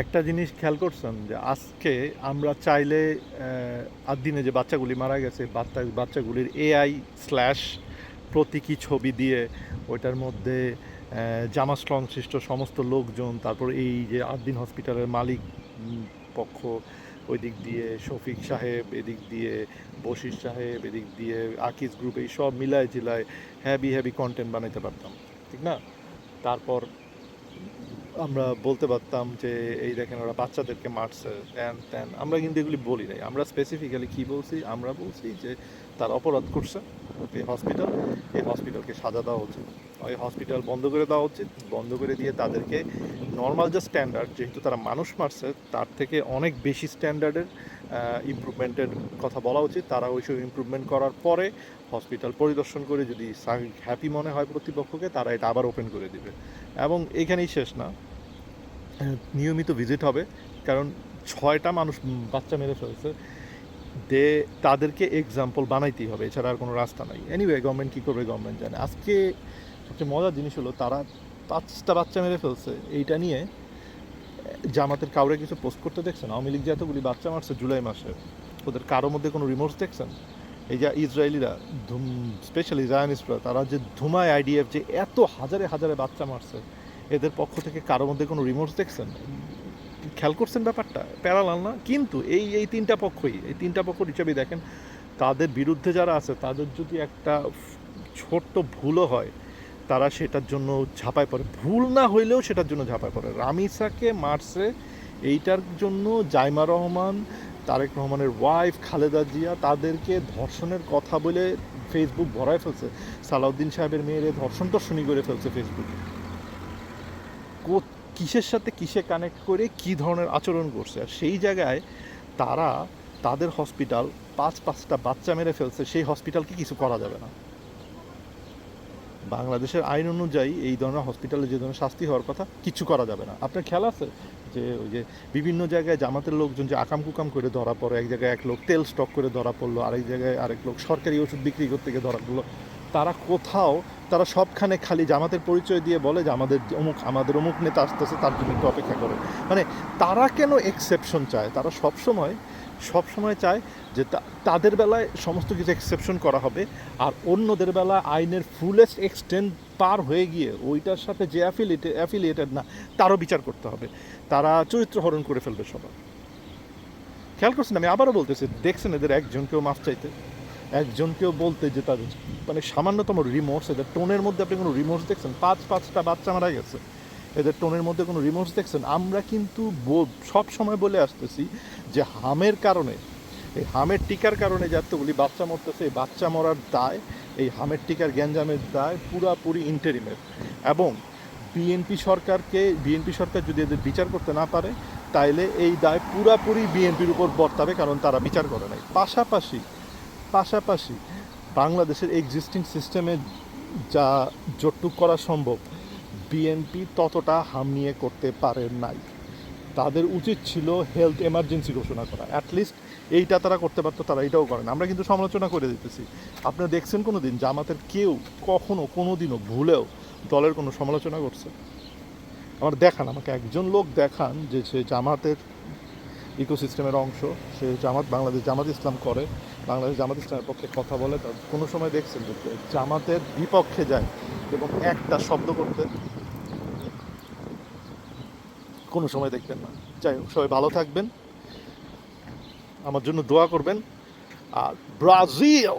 একটা জিনিস খেয়াল করছেন যে আজকে আমরা চাইলে আর দিনে যে বাচ্চাগুলি মারা গেছে বাচ্চাগুলির এআই স্ল্যাশ প্রতীকী ছবি দিয়ে ওইটার মধ্যে জামা সংশ্লিষ্ট সমস্ত লোকজন, তারপর এই যে আদ্দিন হসপিটালের মালিক পক্ষ, ওই দিক দিয়ে শফিক সাহেব, এদিক দিয়ে বশির সাহেব, এদিক দিয়ে আকিজ গ্রুপ, এই সব মিলায় জিলায় হ্যাভি হ্যাভি কন্টেন্ট বানাইতে পারতাম, ঠিক না? তারপর আমরা বলতে পারতাম যে এই দেখেন ওরা বাচ্চাদেরকে মারছে, ত্যান ত্যান। আমরা কিন্তু এগুলি বলি নাই। আমরা স্পেসিফিক্যালি কী বলছি? আমরা বলছি যে তার অপরাধ করছে এই হসপিটালকে সাজা দেওয়া উচিত, ওই হসপিটাল বন্ধ করে দেওয়া উচিত, বন্ধ করে দিয়ে তাদেরকে নর্মাল যে স্ট্যান্ডার্ড, যেহেতু তারা মানুষ মারছে তার থেকে অনেক বেশি স্ট্যান্ডার্ডের ইমপ্রুভমেন্টের কথা বলা উচিত। তারা ওইসব ইমপ্রুভমেন্ট করার পরে হসপিটাল পরিদর্শন করে যদি হ্যাপি মনে হয় প্রতিপক্ষকে, তারা এটা আবার ওপেন করে দিবে। এবং এইখানেই শেষ না, নিয়মিত ভিজিট হবে, কারণ 6টা মানুষ বাচ্চা মেরে ফেলছে, তাদেরকে এক্সাম্পল বানাইতেই হবে, এছাড়া আর কোনো রাস্তা নাই। এনিওয়ে, গভর্নমেন্ট কী করবে গভর্নমেন্ট জানে। আজকে সবচেয়ে মজার জিনিস হলো তারা 5টা বাচ্চা মেরে ফেলছে, এইটা নিয়ে জামাতের কাউরে কিছু পোস্ট করতে দেখছেন? আওয়ামী লীগ যে এতগুলি বাচ্চা মারছে জুলাই মাসে, ওদের কারোর মধ্যে কোনো রিমোর্স দেখছেন? এই যে ইসরায়েলিরা, স্পেশালি জায়নিস্টরা, তারা যে ধুমায় আইডিএফ যে এত হাজারে হাজারে বাচ্চা মারছে, এদের পক্ষ থেকে কারোর মধ্যে কোনো রিমোর্স দেখছেন? খেয়াল করছেন ব্যাপারটা? প্যারালাল না? কিন্তু এই তিনটা পক্ষ হিসাবেই দেখেন, তাদের বিরুদ্ধে যারা আছে তাদের যদি একটা ছোট্ট ভুলও হয়, তারা সেটার জন্য ঝাঁপায় পড়ে। ভুল না হইলেও সেটার জন্য ঝাঁপায় পড়ে। রামিসাকে মারছে এইটার জন্য জাইমা রহমান, তারেক রহমানের ওয়াইফ খালেদা জিয়া, তাদেরকে ধর্ষণের কথা বলে ফেসবুক ভরায় ফেলছে। সালাউদ্দিন সাহেবের মেয়েরে ধর্ষণী করে ফেলছে ফেসবুকে। কিসের সাথে কিসে কানেক্ট করে কী ধরনের আচরণ করছে, আর সেই জায়গায় তারা তাদের হসপিটাল 5টা বাচ্চা মেরে ফেলছে, সেই হসপিটালকে কিছু করা যাবে না। বাংলাদেশের আইন অনুযায়ী এই ধরনের হসপিটালে যে ধরনের শাস্তি হওয়ার কথা, কিছু করা যাবে না। আপনার খেয়াল আছে যে ওই যে বিভিন্ন জায়গায় জামাতের লোকজন যে আকাম কুকাম করে ধরা পড়ে, এক জায়গায় এক লোক তেল স্টক করে ধরা পড়লো, আরেক জায়গায় আরেক লোক সরকারি ওষুধ বিক্রি করতে গিয়ে ধরা পড়লো, তারা সবখানে খালি জামাতের পরিচয় দিয়ে বলে যে আমাদের অমুক নেতা আসতেছে, তার জন্য একটু অপেক্ষা করে। মানে তারা কেন এক্সেপশন চায়? তারা সবসময় চায় যে তাদের বেলায় সমস্ত কিছু এক্সেপশন করা হবে, আর অন্যদের বেলায় আইনের ফুলেস্ট এক্সটেন্ট পার হয়ে গিয়ে ওইটার সাথে যে অ্যাফিলিয়েটেড না, তারও বিচার করতে হবে। তারা চরিত্র হরণ করে ফেলবে সবার। খেয়াল করছেন? আমি আবারও বলতেছি, দেখছেন এদের একজনকেও মাফ চাইতে, একজনকেও বলতে যে তাদের মানে সামান্যতম রিমোর্স, এদের টোনের মধ্যে আপনি কোনো রিমোর্স দেখছেন? 5টা বাচ্চা মারা গেছে, এদের টোনের মধ্যে কোনো রিমোর্স দেখছেন? আমরা কিন্তু সব সময় বলে আসতেছি যে এই হামের টিকার কারণে যে এতগুলি বাচ্চা মরতেছে, এই বাচ্চা মরার দায়, এই হামের টিকার গ্যাঞ্জামের দায় পুরাপুরি ইন্টারিমের। এবং বিএনপি সরকার যদি এদের বিচার করতে না পারে, তাইলে এই দায় পুরাপুরি বিএনপির উপর বর্তাবে, কারণ তারা বিচার করে নাই। পাশাপাশি বাংলাদেশের এক্সিস্টিং সিস্টেমে যা জটটুক করা সম্ভব, বিএনপি ততটা হাম নিয়ে করতে পারে নাই। তাদের উচিত ছিল হেলথ এমার্জেন্সি ঘোষণা করা, অ্যাটলিস্ট এইটা তারা করতে পারতো, তারা এটাও করেন। আমরা কিন্তু সমালোচনা করে দিতেছি। আপনারা দেখছেন কোনো দিন জামাতের কেউ কোনো দিনও ভুলেও দলের কোনো সমালোচনা করছে? আমাকে একজন লোক দেখান যে সে জামাতের ইকোসিস্টেমের অংশ, সে বাংলাদেশ জামাত ইসলাম করে, বাংলাদেশ জামাত ইসলামের পক্ষে কথা বলে, তার কোনো সময় দেখছেন যে জামাতের বিপক্ষে যায় এবং একটা শব্দ করতে? কোনো সময় দেখবেন না। যাই হোক, সবাই ভালো থাকবেন, আমার জন্য দোয়া করবেন। আর ব্রাজিল